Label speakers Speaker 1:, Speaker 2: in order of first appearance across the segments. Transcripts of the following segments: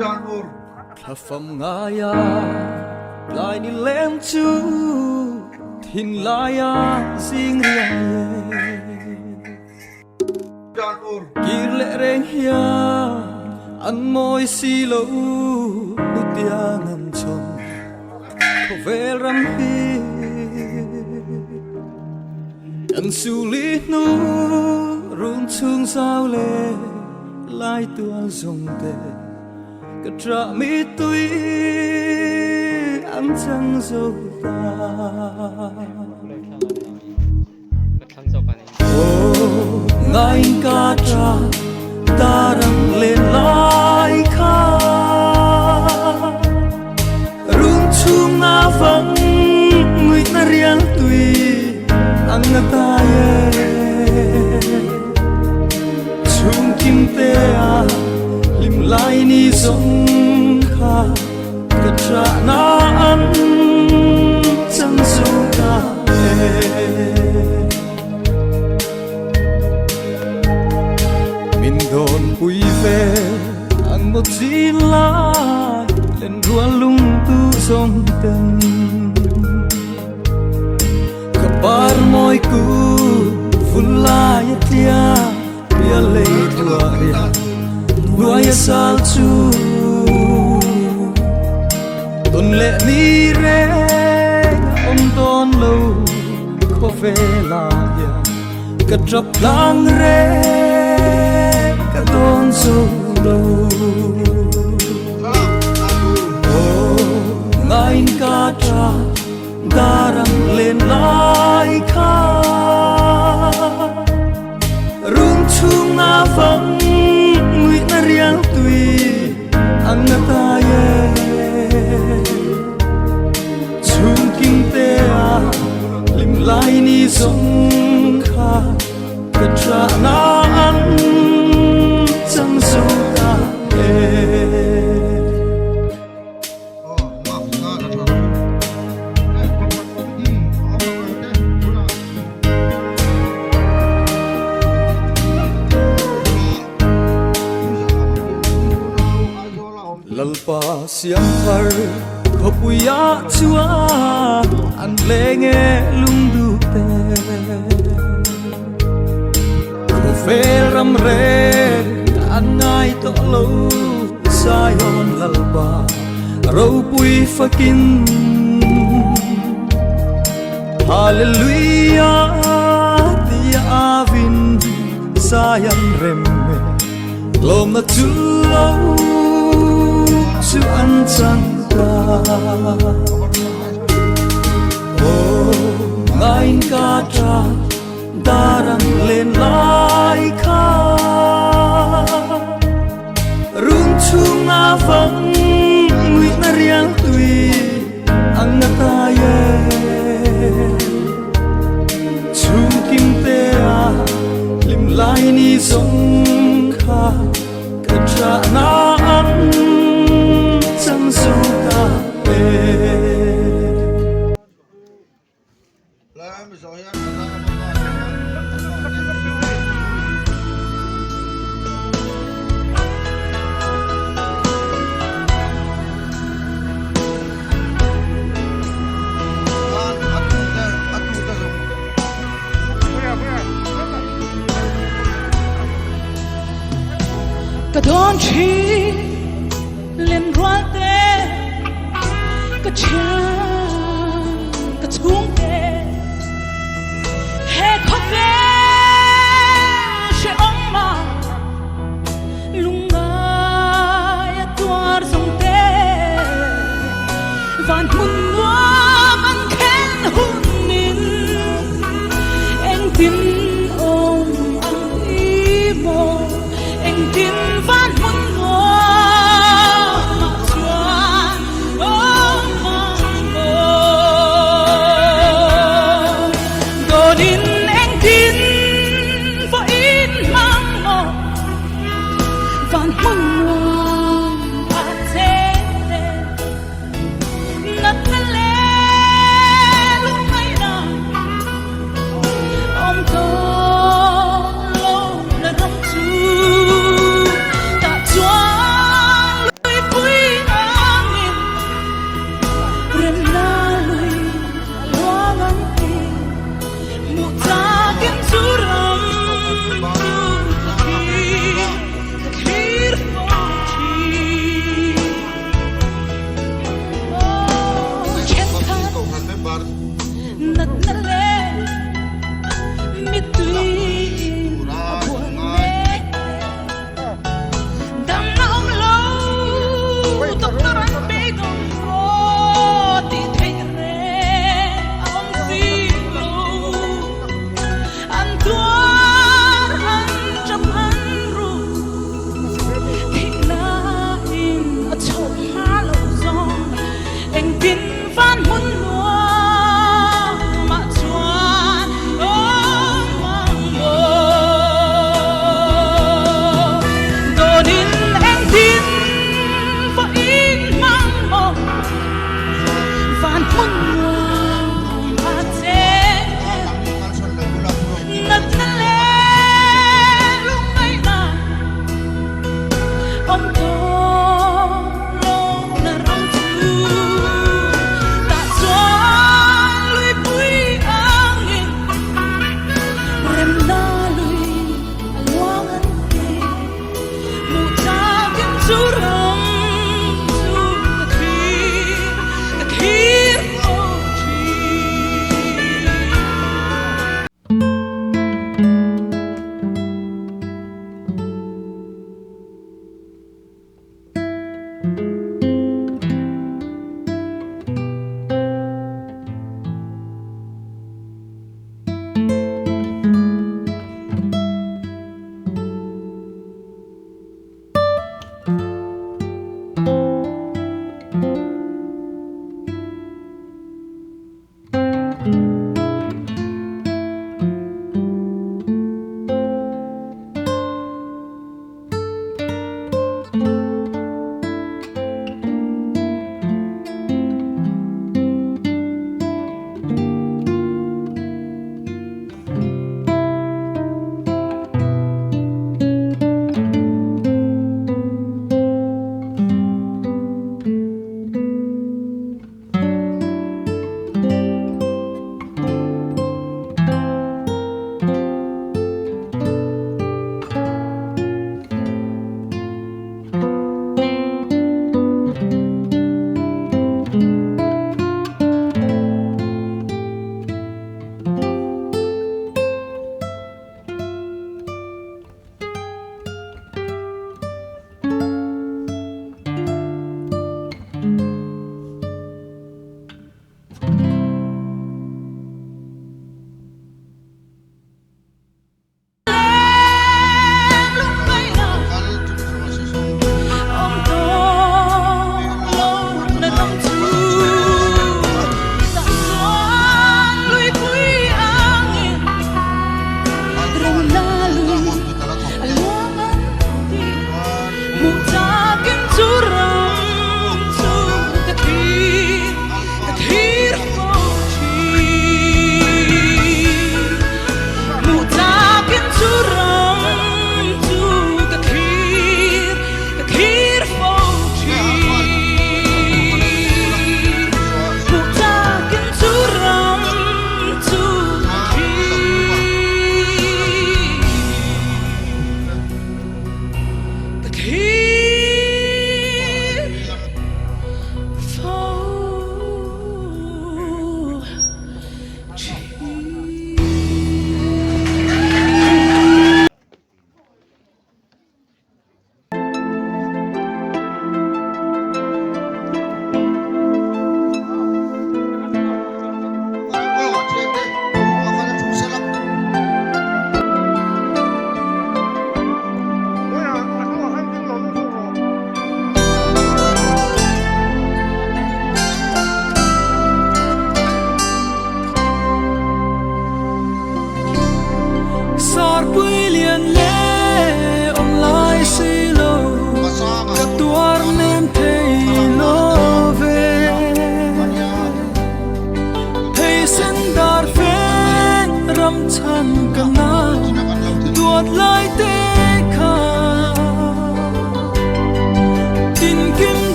Speaker 1: ถ้าฟังงายาลายนี่เล่มจูทิ้งลายาสิ่งเรียงกีรเลเรงเฮียอันมอยสีโลนุตยางันชมขเวรัมฮีอันสุลินูรุนชุงสาวเลลายตัวทรงเตกระทรมีตุยอันจังโซตาโอ้ไงกาตราตารังเลนลายข้ารุนชุงอาฟังงุยนาเรียลตุยอังตาเยชุงกิมเตอาลิมลายนี่สงขากระทรานาอันจังโซตามินโดนปุยเฟอังหมดจีลายเล่นรัวลุงตู้ทรงเต็มkabar moi ku fulaya tia pia le tuaria luaya salchu ton le ni re om ton lo ko vela ya ka drap lang re ka ton so lo oh ngain ka tra darang lên lai kha rung chung na vang ngui na riang tui ang na ta ye chung kinh te a lim lai ni song kha ka tra na an chang so ta lalpa siang thar khopuya chua an lenge lungdu te ko feram re an ngai to lo sayon lalpa ro pui fakin hallelujah dia avin sayan remme lom na tu su an chang ta oh ngain ka tra darang lên lai kha rung chung na vang ngui na riang tui ang na ta ye chung kim te a lim lai ni song kha ka tra na an chẳng so ta về
Speaker 2: cả đón chi lên roan te cả cha cả chung te he khóc te sẽ ong ma lunga ya tuar song te van mun nuam an khen hun min en tin ong ang i mo en tin van mun nuam rong zu the kir o tree.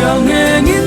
Speaker 1: chiang nghe